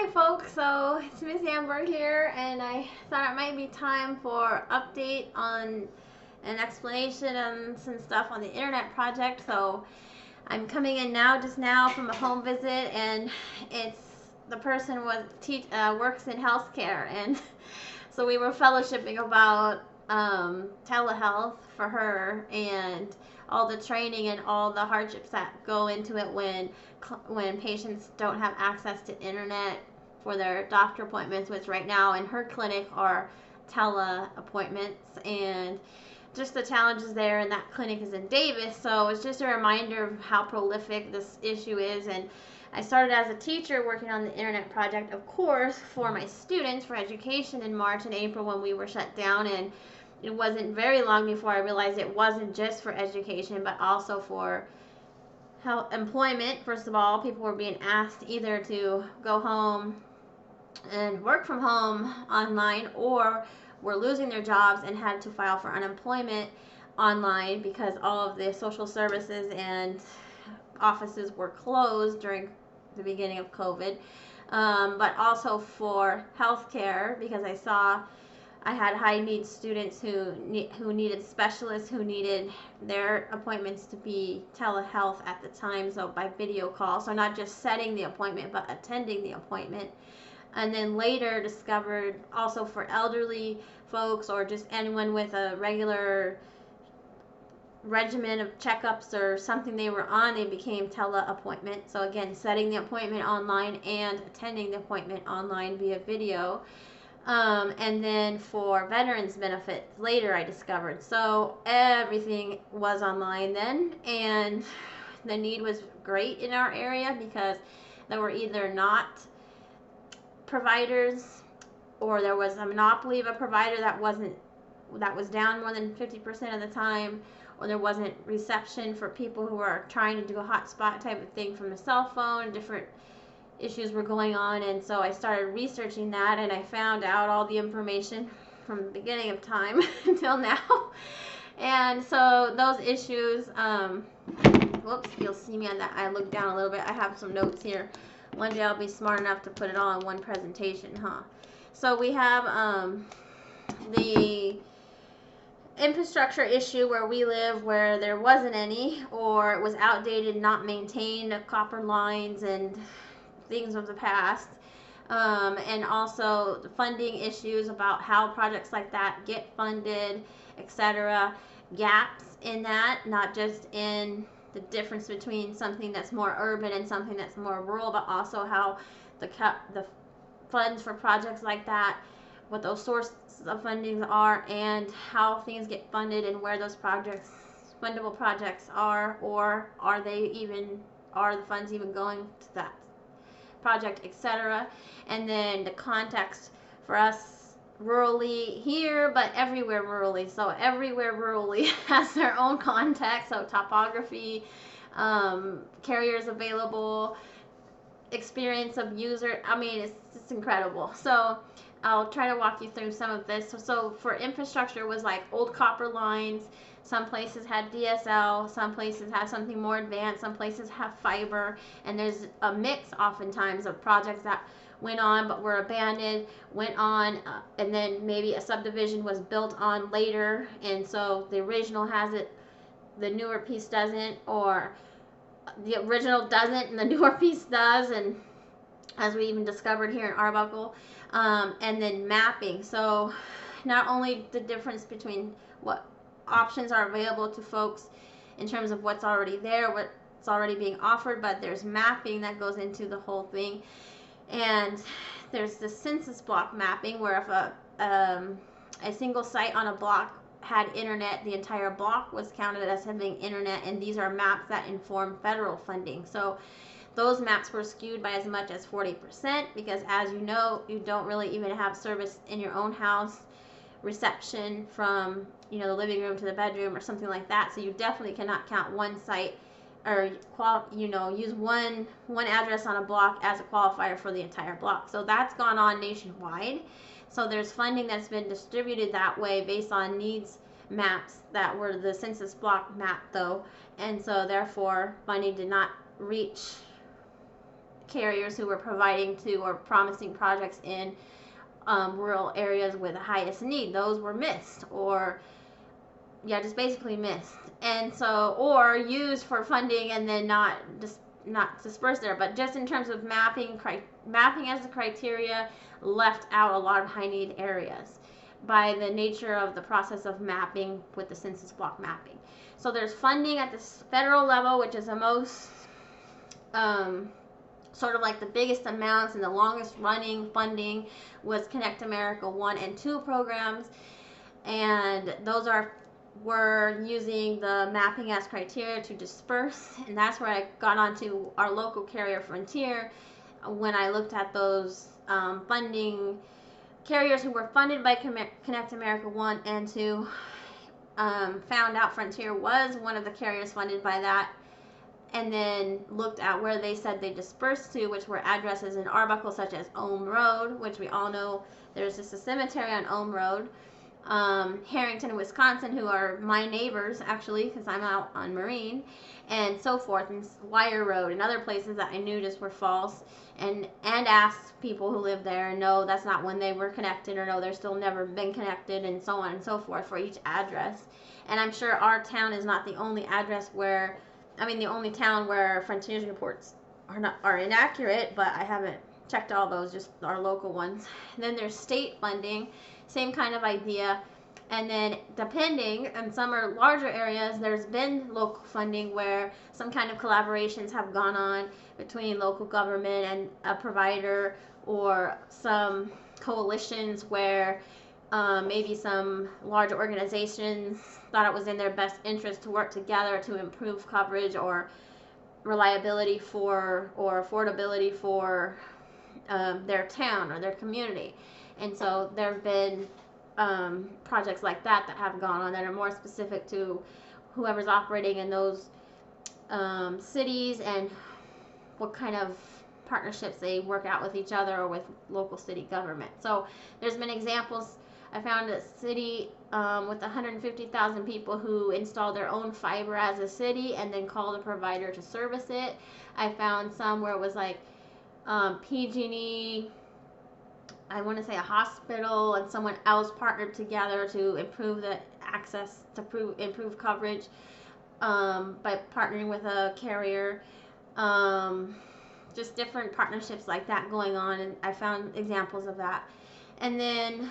Hi folks, so it's Miss Amber here, and I thought it might be time for update on an explanation and some stuff on the internet project. So I'm coming in just now from a home visit, and it's the person works in healthcare, and so we were fellowshipping about telehealth for her and all the training and all the hardships that go into it when patients don't have access to internet for their doctor appointments, which right now in her clinic are tele appointments, and just the challenges there. And that clinic is in Davis, so it's just a reminder of how prolific this issue is. And I started as a teacher working on the internet project, of course, for my students for education in March and April when we were shut down. And it wasn't very long before I realized it wasn't just for education, but also for employment. First of all, people were being asked either to go home and work from home online, or were losing their jobs and had to file for unemployment online because all of the social services and offices were closed during the beginning of COVID. But also for healthcare, because I had high need students who needed specialists, who needed their appointments to be telehealth at the time, so by video call. So not just setting the appointment, but attending the appointment. And then later discovered also for elderly folks or just anyone with a regular regimen of checkups or something they were on, they became tele-appointment. So again, setting the appointment online and attending the appointment online via video. And then for veterans benefits later I discovered. So everything was online then, and the need was great in our area because there were either not providers, or there was a monopoly of a provider that was down more than 50% of the time, or there wasn't reception for people who were trying to do a hotspot type of thing from a cell phone. Different issues were going on, and so I started researching that, and I found out all the information from the beginning of time until now. And so those issues, whoops, you'll see me on that. I looked down a little bit. I have some notes here. One day I'll be smart enough to put it all in one presentation, huh? So we have the infrastructure issue where we live, where there wasn't any, or it was outdated, not maintained, copper lines and things of the past. And also the funding issues about how projects like that get funded, etc. Gaps in that, not just in the difference between something that's more urban and something that's more rural, but also how the funds for projects like that, what those sources of fundings are, and how things get funded, and where those fundable projects are, or are the funds even going to that project, etc. And then the context for us rurally here, but everywhere rurally. So everywhere rurally has their own context. So topography, carriers available, experience of user. I mean, it's incredible. So I'll try to walk you through some of this. So for infrastructure, it was like old copper lines. Some places had DSL, some places have something more advanced, some places have fiber, and there's a mix oftentimes of projects that went on but were abandoned, went on, and then maybe a subdivision was built on later, and so the original has it, the newer piece doesn't, or the original doesn't and the newer piece does, and as we even discovered here in Arbuckle. And then mapping. So not only the difference between what options are available to folks in terms of what's already there, what's already being offered, but there's mapping that goes into the whole thing. And there's the census block mapping, where if a single site on a block had internet, the entire block was counted as having internet, and these are maps that inform federal funding. So those maps were skewed by as much as 40%, because as you know, you don't really even have service in your own house, reception from the living room to the bedroom or something like that. So you definitely cannot count one site or use one address on a block as a qualifier for the entire block. So that's gone on nationwide. So there's funding that's been distributed that way based on needs maps that were the census block map though, and so therefore funding did not reach carriers who were providing to or promising projects in rural areas with the highest need. Those were missed, or yeah, just basically missed. And so, or used for funding and then not dispersed there. But just in terms of mapping as the criteria, left out a lot of high need areas by the nature of the process of mapping with the census block mapping. So there's funding at the federal level, which is the most sort of like the biggest amounts and the longest running funding was Connect America 1 and 2 programs, and those were using the mapping as criteria to disperse, and that's where I got onto our local carrier Frontier when I looked at those funding carriers who were funded by Connect America 1 and 2. Found out Frontier was one of the carriers funded by that, and then looked at where they said they dispersed to, which were addresses in Arbuckle such as Ohm Road, which we all know there's just a cemetery on Ohm Road. Harrington, Wisconsin, who are my neighbors actually, because I'm out on Marine, and so forth, and Wire Road and other places that I knew just were false, and asked people who live there, and no, that's not when they were connected, or no, they're still never been connected, and so on and so forth for each address. And I'm sure our town is not the only address where, the only town where Frontier's reports are inaccurate, but I haven't checked all those, just our local ones. And then there's state funding, same kind of idea. And then depending, in some are larger areas, there's been local funding where some kind of collaborations have gone on between local government and a provider, or some coalitions where maybe some large organizations thought it was in their best interest to work together to improve coverage or reliability or affordability for their town or their community. And so there have been projects like that have gone on that are more specific to whoever's operating in those cities and what kind of partnerships they work out with each other or with local city government. So there's been examples. I found a city with 150,000 people who installed their own fiber as a city and then called a provider to service it. I found some where it was like PG&E, I want to say a hospital, and someone else partnered together to improve the access, to improve coverage by partnering with a carrier. Just different partnerships like that going on, and I found examples of that. And then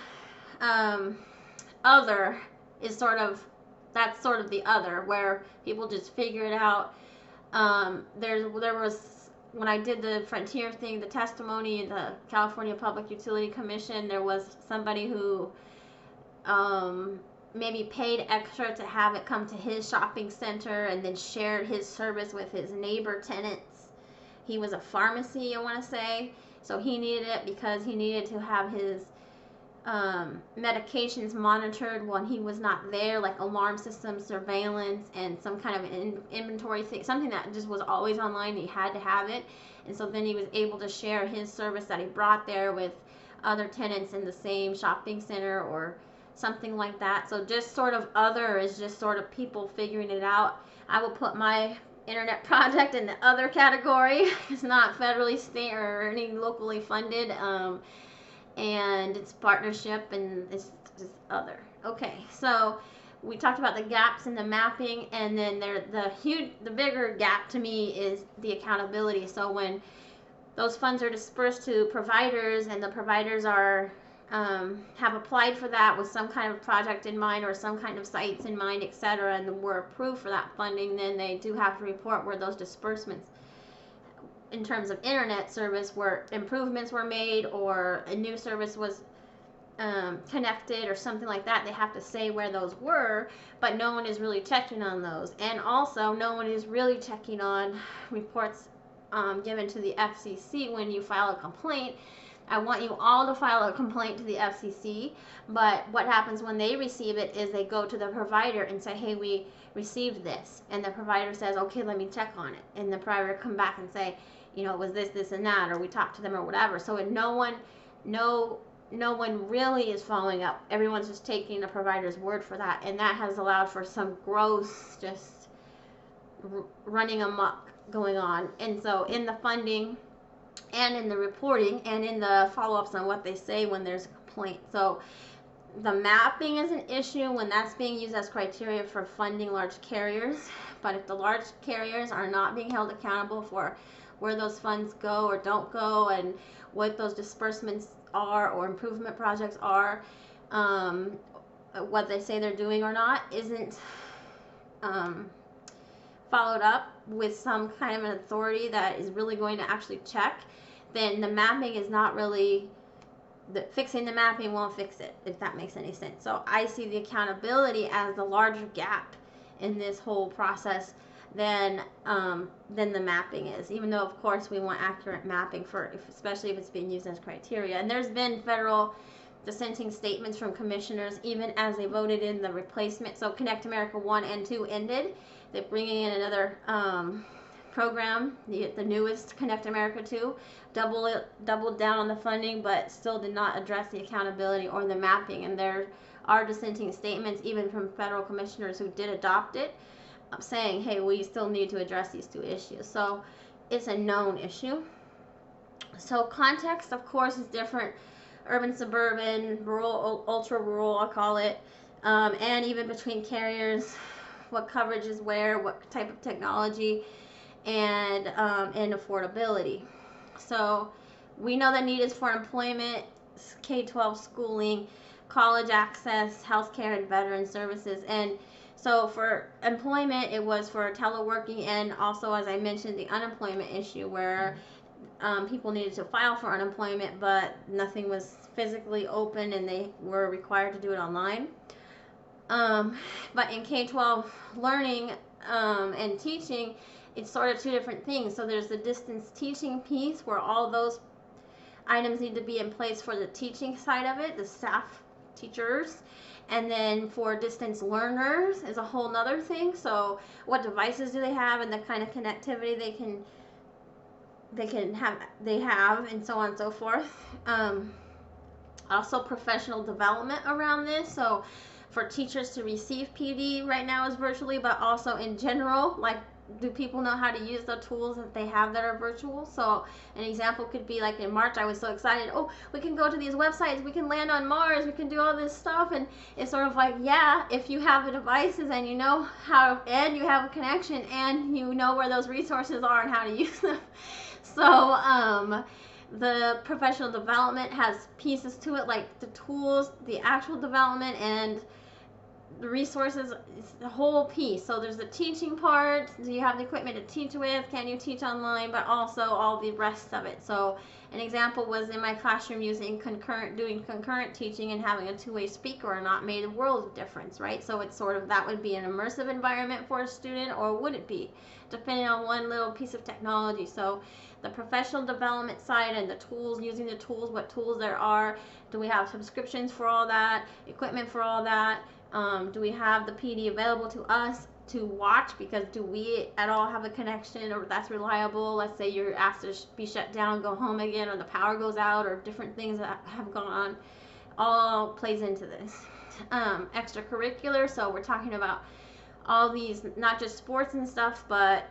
other is that's sort of the other, where people just figure it out. There was, when I did the Frontier thing, the testimony in the California Public Utility Commission, there was somebody who maybe paid extra to have it come to his shopping center and then shared his service with his neighbor tenants. He was a pharmacy, I want to say, so he needed it because he needed to have his medications monitored when he was not there, like alarm system surveillance and some kind of inventory thing, something that just was always online. He had to have it, and so then he was able to share his service that he brought there with other tenants in the same shopping center or something like that. So just sort of other is just sort of people figuring it out. I will put my internet project in the other category. It's not federally, state, or any locally funded. And it's partnership, and it's just other. Okay, so we talked about the gaps in the mapping, and then the bigger gap to me is the accountability. So when those funds are dispersed to providers, and the providers are have applied for that with some kind of project in mind or some kind of sites in mind, etc., and were approved for that funding, then they do have to report where those disbursements in terms of internet service where improvements were made or a new service was connected or something like that. They have to say where those were, but no one is really checking on those. And also no one is really checking on reports given to the FCC when you file a complaint. I want you all to file a complaint to the FCC, but what happens when they receive it is they go to the provider and say, hey, we received this, and the provider says, okay, let me check on it, and the provider come back and say, it was this and that, or we talked to them or whatever. So no one really is following up. Everyone's just taking the provider's word for that, and that has allowed for some gross just running amok going on. And so in the funding, and in the reporting and in the follow-ups on what they say when there's a complaint. So the mapping is an issue when that's being used as criteria for funding large carriers. But if the large carriers are not being held accountable for where those funds go or don't go and what those disbursements are or improvement projects are, what they say they're doing or not isn't followed up with some kind of an authority that is really going to actually check, then the mapping is not really, fixing the mapping won't fix it, if that makes any sense. So I see the accountability as the larger gap in this whole process than the mapping is, even though of course we want accurate mapping for, especially if it's being used as criteria. And there's been federal dissenting statements from commissioners even as they voted in the replacement. So Connect America 1 and 2 ended. They're bringing in another program, the newest Connect America 2, doubled down on the funding, but still did not address the accountability or the mapping. And there are dissenting statements even from federal commissioners who did adopt it, saying, hey, we still need to address these two issues. So it's a known issue. So context, of course, is different. Urban, suburban, rural, ultra rural, I'll call it, and even between carriers, what coverage is where, what type of technology, and affordability. So we know the need is for employment, K-12 schooling, college access, healthcare, and veteran services. And so for employment, it was for teleworking, and also, as I mentioned, the unemployment issue where people needed to file for unemployment, but nothing was physically open and they were required to do it online. But in K-12 learning and teaching, it's sort of two different things. So there's the distance teaching piece where all those items need to be in place for the teaching side of it, the staff teachers. And then for distance learners is a whole nother thing. So what devices do they have and the kind of connectivity they have and so on and so forth. Also professional development around this. So for teachers to receive PD right now is virtually, but also in general, like, do people know how to use the tools that they have that are virtual? So an example could be like in March, I was so excited, oh, we can go to these websites, we can land on Mars, we can do all this stuff. And it's sort of like, yeah, if you have the devices and you know how, and you have a connection and you know where those resources are and how to use them. So the professional development has pieces to it, like the tools, the actual development, and the resources. It's the whole piece. So there's the teaching part. Do you have the equipment to teach with? Can you teach online? But also all the rest of it. So an example was in my classroom doing concurrent teaching and having a two-way speaker or not made a world of difference, right? So it's sort of, that would be an immersive environment for a student, or would it be, depending on one little piece of technology. So the professional development side and the tools, using the tools, what tools there are. Do we have subscriptions for all that, equipment for all that? Do we have the PD available to us to watch? Because do we at all have a connection or that's reliable? Let's say you're asked to be shut down, go home again, or the power goes out, or different things that have gone on. All plays into this. Extracurricular, so we're talking about all these, not just sports and stuff, but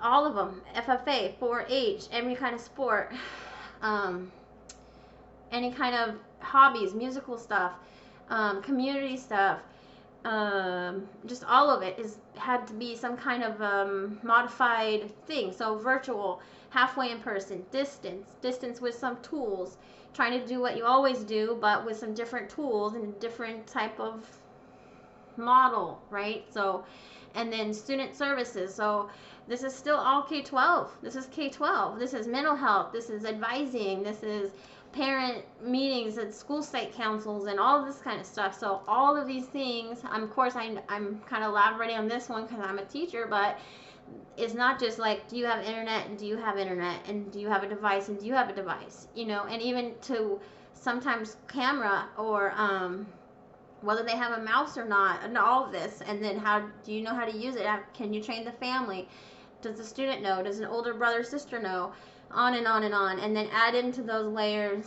all of them. FFA, 4-H, every kind of sport, any kind of hobbies, musical stuff, community stuff, just all of it had to be some kind of modified thing. So virtual, halfway in person, distance with some tools, trying to do what you always do, but with some different tools and a different type of model, right? So, and then student services. So this is still all K-12. This is K-12. This is mental health. This is advising. This is parent meetings and school site councils and all this kind of stuff. So all of these things, of course, I'm kind of elaborating on this one because I'm a teacher, but it's not just like, do you have internet and do you have internet and do you have a device and do you have a device, you know, and even to sometimes camera or whether they have a mouse or not, and all of this. And then how do you know how to use it? Can you train the family? Does the student know? Does an older brother or sister know? On and on and on. And then add into those layers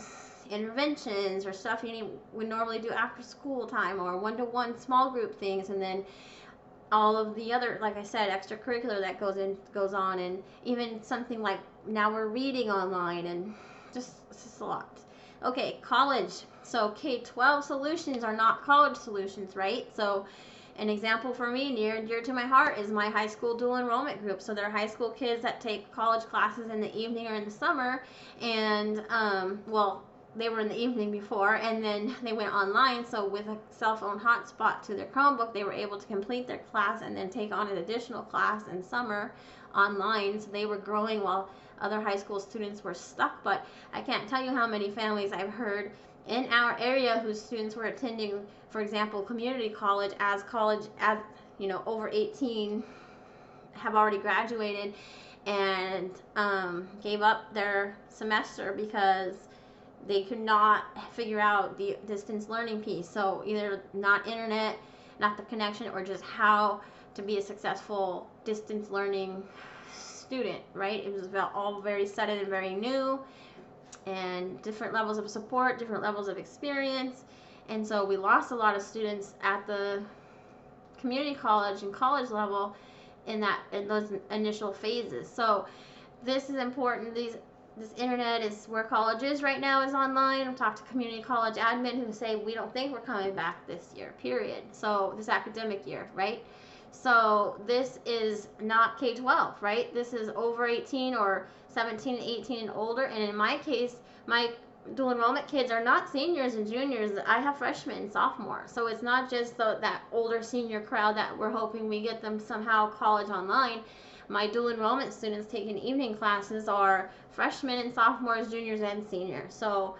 interventions or stuff we normally do after school time, or one-to-one small group things, and then all of the other, like I said, extracurricular that goes on, and even something like now we're reading online, and it's just a lot. Okay, college. So K-12 solutions are not college solutions, right? So an example for me, near and dear to my heart, is my high school dual enrollment group. So they're high school kids that take college classes in the evening or in the summer, and well, they were in the evening before, and then they went online. So with a cell phone hotspot to their Chromebook, they were able to complete their class and then take on an additional class in summer online. So they were growing while other high school students were stuck. But I can't tell you how many families I've heard in our area whose students were attending, for example, community college, as over 18, have already graduated and gave up their semester because they could not figure out the distance learning piece. So either not internet, not the connection, or just how to be a successful distance learning student, right? It was all very sudden and very new, and different levels of support, different levels of experience. And so we lost a lot of students at the community college and college level in those initial phases. So this is important. This internet is where college is right now, is online. I've talked to community college admin who say we don't think we're coming back this year, period. So this academic year, right? So this is not K-12, right? This is over 18 or 17 and 18 and older. And in my case, my dual enrollment kids are not seniors and juniors. I have freshmen and sophomores. So it's not just that older senior crowd that we're hoping we get them somehow college online. My dual enrollment students taking evening classes are freshmen and sophomores, juniors, and seniors. So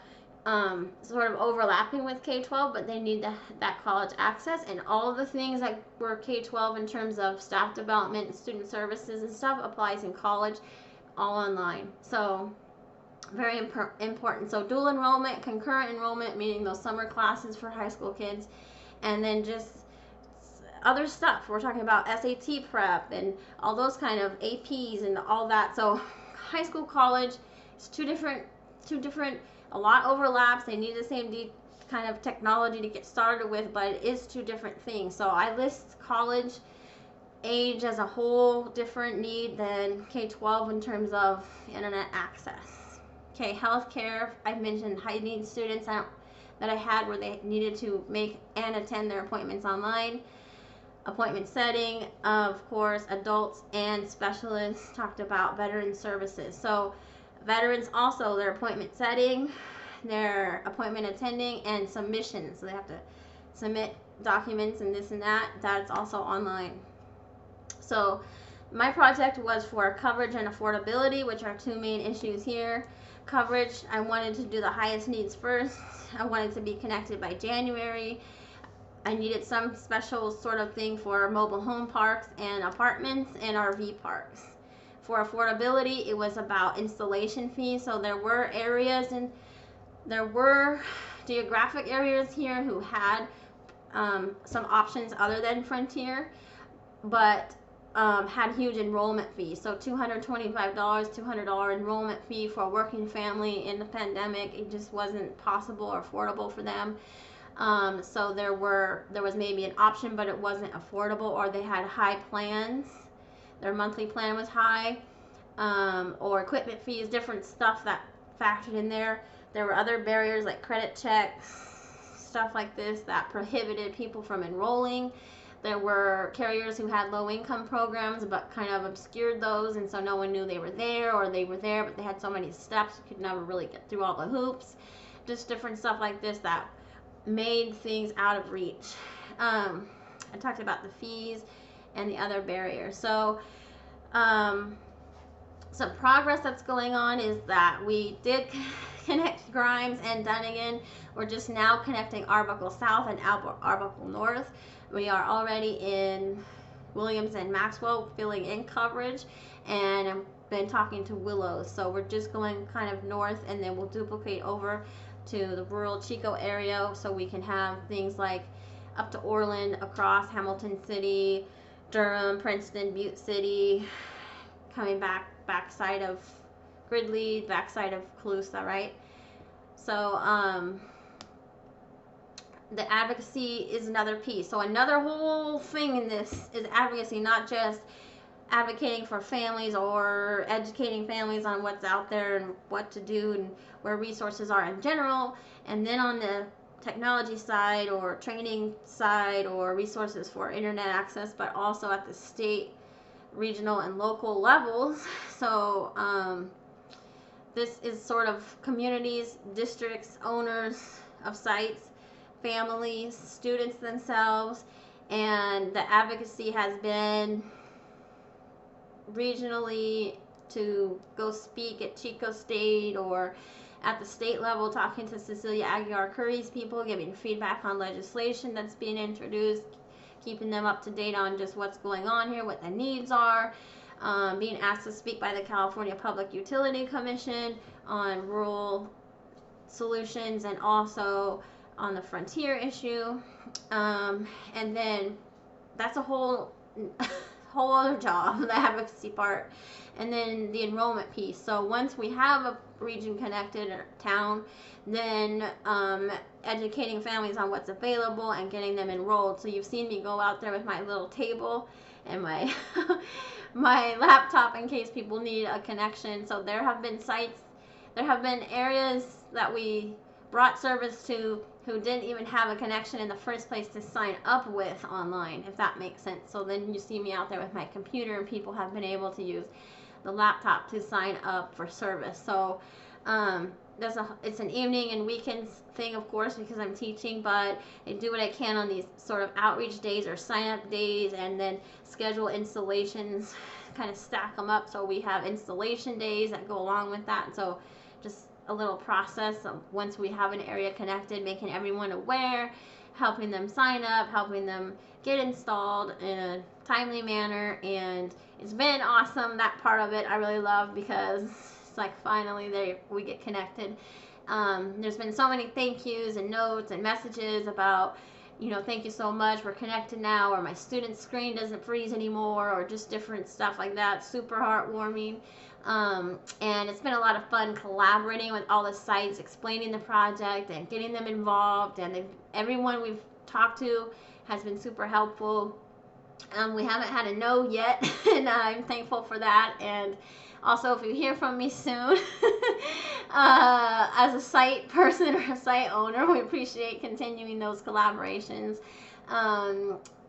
sort of overlapping with K-12, but they need that college access, and all of the things that were K-12 in terms of staff development and student services and stuff applies in college, all online. So very important. So dual enrollment, concurrent enrollment, meaning those summer classes for high school kids, and then just other stuff. We're talking about SAT prep and all those kind of APs and all that. So high school, college, it's two different, a lot overlaps. They need the same kind of technology to get started with, but it is two different things. So I list college age as a whole different need than K-12 in terms of internet access. Okay, healthcare. I mentioned high need students that I had where they needed to make and attend their appointments online. Appointment setting, of course, adults and specialists. Talked about veteran services. So veterans also, their appointment setting, their appointment attending, and submissions. So they have to submit documents and this and that. That's also online. So my project was for coverage and affordability, which are two main issues here. Coverage, I wanted to do the highest needs first. I wanted to be connected by January. I needed some special sort of thing for mobile home parks and apartments and RV parks. For affordability, it was about installation fees. So there were geographic areas here who had some options other than Frontier, but had huge enrollment fees. So $225, $200 enrollment fee for a working family in the pandemic. It just wasn't possible or affordable for them. So there was maybe an option, but it wasn't affordable, or they had high plans. Their monthly plan was high, or equipment fees, different stuff that factored in there. There were other barriers like credit checks, stuff like this that prohibited people from enrolling. There were carriers who had low income programs but kind of obscured those, and so no one knew they were there, or they were there but they had so many steps you could never really get through all the hoops. Just different stuff like this that made things out of reach. I talked about the fees and the other barriers. So some progress that's going on is that we did connect Grimes and Dunnigan. We're just now connecting Arbuckle South and Arbuckle North. We are already in Williams and Maxwell filling in coverage, and I've been talking to Willows. So we're just going kind of north, and then we'll duplicate over to the rural Chico area, so we can have things like up to Orland, across Hamilton City, Durham, Princeton, Butte City, coming backside of Gridley, backside of Colusa, right? So the advocacy is another piece. So another whole thing in this is advocacy, not just advocating for families or educating families on what's out there and what to do and where resources are in general. And then on the technology side or training side or resources for internet access, but also at the state, regional, and local levels. So this is sort of communities, districts, owners of sites, families, students themselves, and the advocacy has been regionally to go speak at Chico State or at the state level, talking to Cecilia Aguilar Curry's people, giving feedback on legislation that's being introduced, keeping them up to date on just what's going on here, what the needs are, being asked to speak by the California Public Utility Commission on rural solutions and also on the frontier issue. And then that's a whole other job, the advocacy part. And then the enrollment piece. So once we have a region connected town, then educating families on what's available and getting them enrolled. So you've seen me go out there with my little table and my my laptop in case people need a connection. So there have been sites, there have been areas that we brought service to who didn't even have a connection in the first place to sign up with online, if that makes sense. So then you see me out there with my computer and people have been able to use the laptop to sign up for service. So it's an evening and weekends thing, of course, because I'm teaching, but I do what I can on these sort of outreach days or sign up days, and then schedule installations, kind of stack them up. So we have installation days that go along with that. So just a little process of once we have an area connected, making everyone aware, helping them sign up, helping them get installed in a timely manner. And it's been awesome. That part of it I really love, because it's like finally there we get connected. There's been so many thank yous and notes and messages about, you know, thank you so much, we're connected now, or my student's screen doesn't freeze anymore, or just different stuff like that. Super heartwarming. And it's been a lot of fun collaborating with all the sites, explaining the project and getting them involved, and everyone we've talked to has been super helpful. We haven't had a no yet, and I'm thankful for that. And also, if you hear from me soon, as a site person or a site owner, we appreciate continuing those collaborations.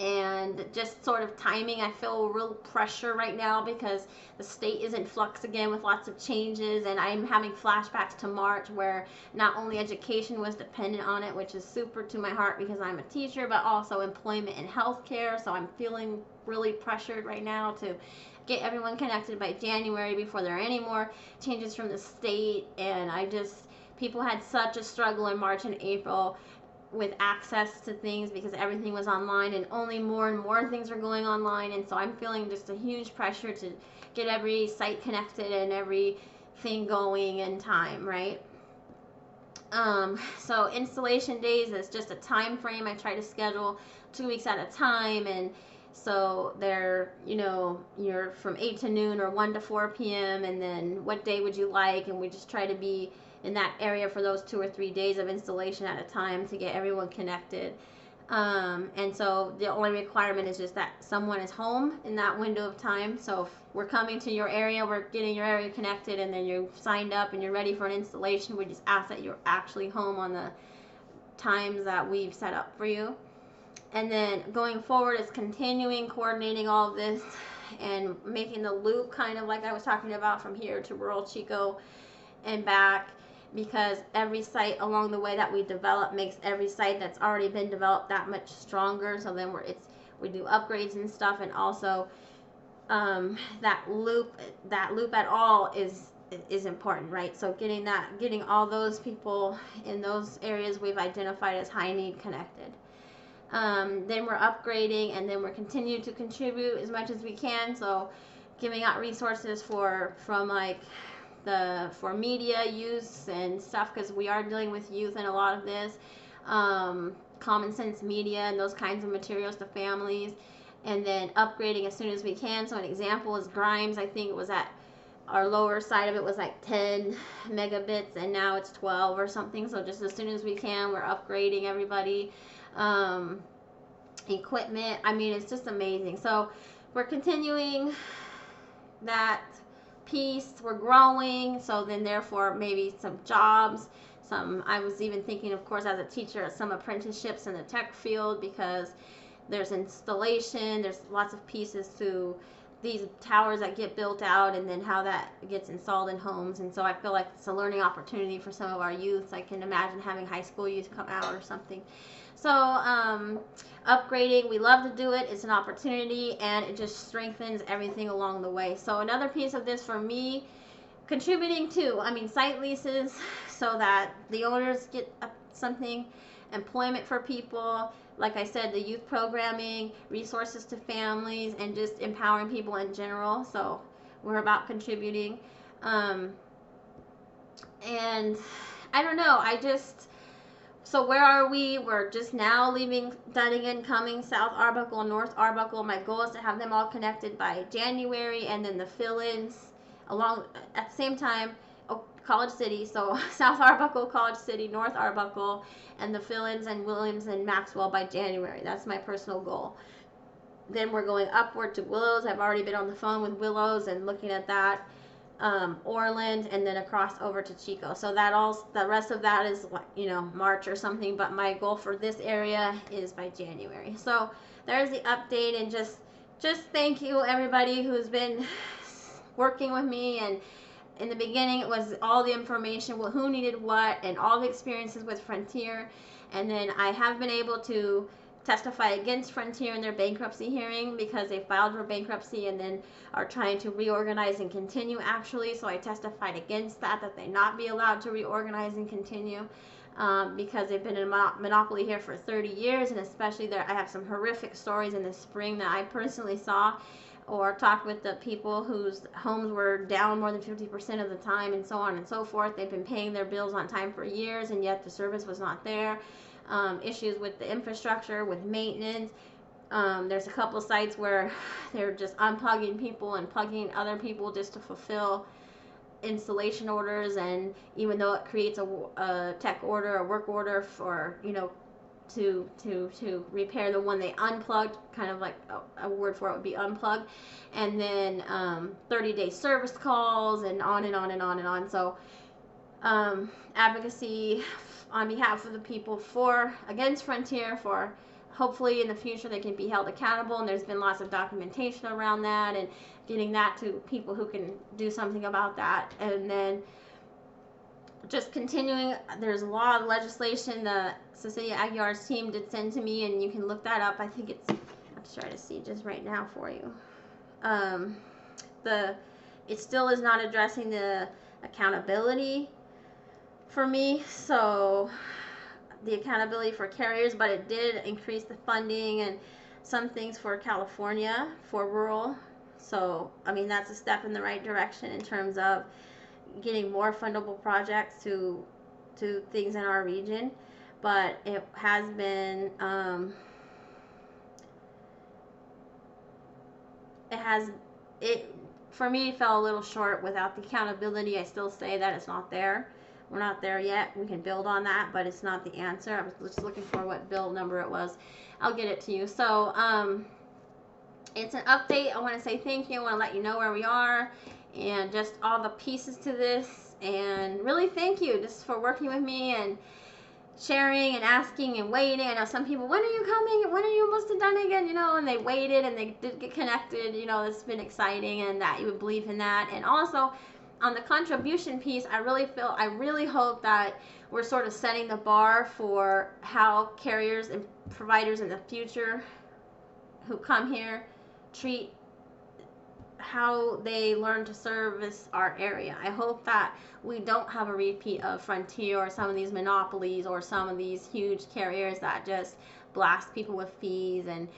And just sort of timing, I feel real pressure right now because the state is in flux again with lots of changes, and I'm having flashbacks to March where not only education was dependent on it, which is super to my heart because I'm a teacher, but also employment and healthcare. So I'm feeling really pressured right now to get everyone connected by January before there are any more changes from the state. And people had such a struggle in March and April with access to things because everything was online, and only more and more things are going online. And so I'm feeling just a huge pressure to get every site connected and everything going in time, right? So installation days is just a time frame I try to schedule 2 weeks at a time, and so they're, you know, you're from 8 to noon or 1 to 4 p.m. and then what day would you like, and we just try to be in that area for those 2 or 3 days of installation at a time to get everyone connected. And so the only requirement is just that someone is home in that window of time. So if we're coming to your area, we're getting your area connected, and then you've signed up and you're ready for an installation, we just ask that you're actually home on the times that we've set up for you. And then going forward is continuing coordinating all of this and making the loop, kind of like I was talking about, from here to rural Chico and back, because every site along the way that we develop makes every site that's already been developed that much stronger. So then we do upgrades and stuff, and also that loop at all is important, right? So getting all those people in those areas we've identified as high need connected. Then we're upgrading, and then we're continuing to contribute as much as we can. So giving out resources for media use and stuff, because we are dealing with youth in a lot of this. Common sense media and those kinds of materials to families, and then upgrading as soon as we can. So an example is Grimes. I think it was at our lower side of it was like 10 megabits, and now it's 12 or something. So just as soon as we can, we're upgrading everybody. Equipment, I mean, it's just amazing. So we're continuing that piece. We're growing, so then therefore maybe some jobs. I was even thinking, of course, as a teacher, some apprenticeships in the tech field, because there's installation, there's lots of pieces to these towers that get built out, and then how that gets installed in homes. And so I feel like it's a learning opportunity for some of our youth. I can imagine having high school youth come out or something. So upgrading, we love to do it. It's an opportunity, and it just strengthens everything along the way. So another piece of this for me, contributing to, site leases, so that the owners get something, employment for people, like I said, the youth programming, resources to families, and just empowering people in general. So we're about contributing. And I don't know, so where are we? We're just now leaving Dunnigan, coming South Arbuckle, North Arbuckle. My goal is to have them all connected by January, and then the fill-ins along at the same time. College City, so South Arbuckle, College City, North Arbuckle, and the fill-ins and Williams and Maxwell by January. That's my personal goal. Then we're going upward to Willows. I've already been on the phone with Willows and looking at that. Orland, and then across over to Chico. So the rest of that is, March or something, but my goal for this area is by January. So there's the update, and just thank you everybody who's been working with me. And in the beginning, it was all the information, who needed what, and all the experiences with Frontier. And then I have been able to testify against Frontier in their bankruptcy hearing, because they filed for bankruptcy and then are trying to reorganize and continue, actually. So I testified against that they not be allowed to reorganize and continue, because they've been in a monopoly here for 30 years. And especially I have some horrific stories in the spring that I personally saw, or talked with the people whose homes were down more than 50% of the time, and so on and so forth. They've been paying their bills on time for years, and yet the service was not there. Issues with the infrastructure, with maintenance. There's a couple sites where they're just unplugging people and plugging other people just to fulfill installation orders, and even though it creates a tech order, a work order for, to repair the one they unplugged, kind of like a word for it would be unplug, and then 30-day service calls, and on and on and on and on. So advocacy on behalf of the people against Frontier, for hopefully in the future they can be held accountable. And there's been lots of documentation around that, and getting that to people who can do something about that. And then just continuing, there's a law and legislation the Cecilia Aguilar's team did send to me, and you can look that up. I think I'm trying to see just right now for you. It still is not addressing the accountability for me, so the accountability for carriers, but it did increase the funding and some things for California for rural. So that's a step in the right direction in terms of getting more fundable projects to things in our region. But it has been for me fell a little short without the accountability. I still say that it's not there. We're not there yet. We can build on that, but it's not the answer. I was just looking for what bill number it was. I'll get it to you. So it's an update. I want to say thank you. I want to let you know where we are and just all the pieces to this. And really thank you just for working with me and sharing and asking and waiting. I know some people, when are you coming? When are you almost done again? And they waited and they did get connected. It's been exciting, and that you would believe in that. And also, on the contribution piece, I really hope that we're sort of setting the bar for how carriers and providers in the future who come here treat how they learn to service our area. I hope that we don't have a repeat of Frontier or some of these monopolies or some of these huge carriers that just blast people with fees and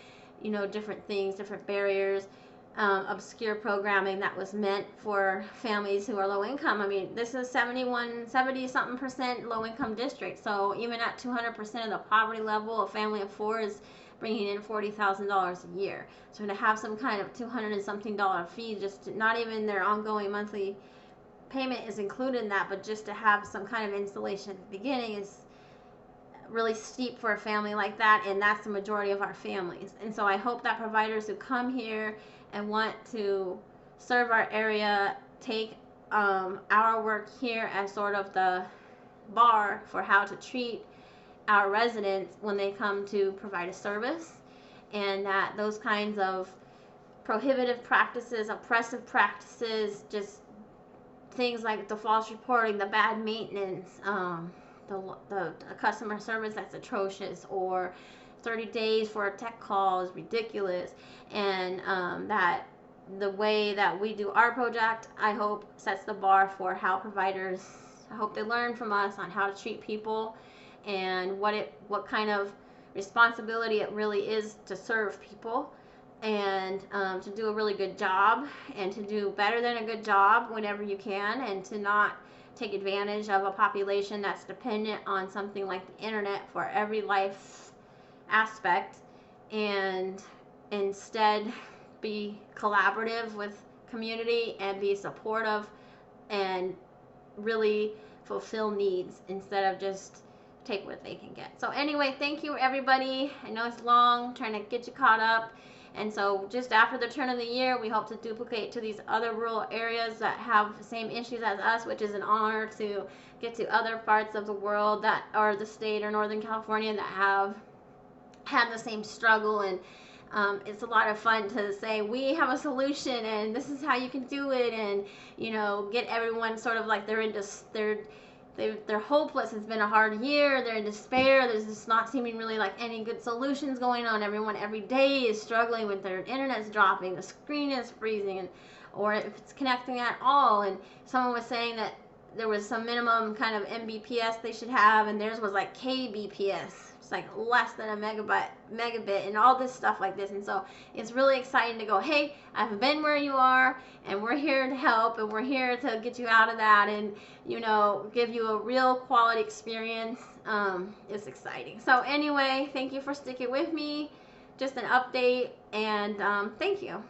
different things, different barriers. Obscure programming that was meant for families who are low income. This is 70-something% low income district. So even at 200% of the poverty level, a family of four is bringing in $40,000 a year. So to have some kind of $200 and something fee, not even their ongoing monthly payment is included in that, but just to have some kind of installation at the beginning is really steep for a family like that, and that's the majority of our families. And so I hope that providers who come here and want to serve our area, take our work here as sort of the bar for how to treat our residents when they come to provide a service, and that those kinds of prohibitive practices, oppressive practices, just things like the false reporting, the bad maintenance, the customer service that's atrocious, or 30 days for a tech call is ridiculous, and that the way that we do our project, I hope, sets the bar for how providers, I hope they learn from us on how to treat people and what kind of responsibility it really is to serve people, and to do a really good job, and to do better than a good job whenever you can, and to not take advantage of a population that's dependent on something like the internet for every life aspect, and instead be collaborative with community and be supportive and really fulfill needs instead of just take what they can get. So anyway, thank you everybody. I know it's long, trying to get you caught up. And so just after the turn of the year, we hope to duplicate to these other rural areas that have the same issues as us, which is an honor to get to other parts of the world that are the state or Northern California that have had the same struggle. And it's a lot of fun to say we have a solution and this is how you can do it, and get everyone sort of like they're hopeless. It's been a hard year. They're in despair. There's just not seeming really like any good solutions going on. Everyone every day is struggling with their internet's dropping, the screen is freezing, or if it's connecting at all. And someone was saying that there was some minimum kind of Mbps they should have, and theirs was like kbps. It's like less than a megabit, and all this stuff like this. And so it's really exciting to go, hey, I've been where you are, and we're here to help, and we're here to get you out of that, and give you a real quality experience. It's exciting. So anyway, thank you for sticking with me. Just an update, and thank you.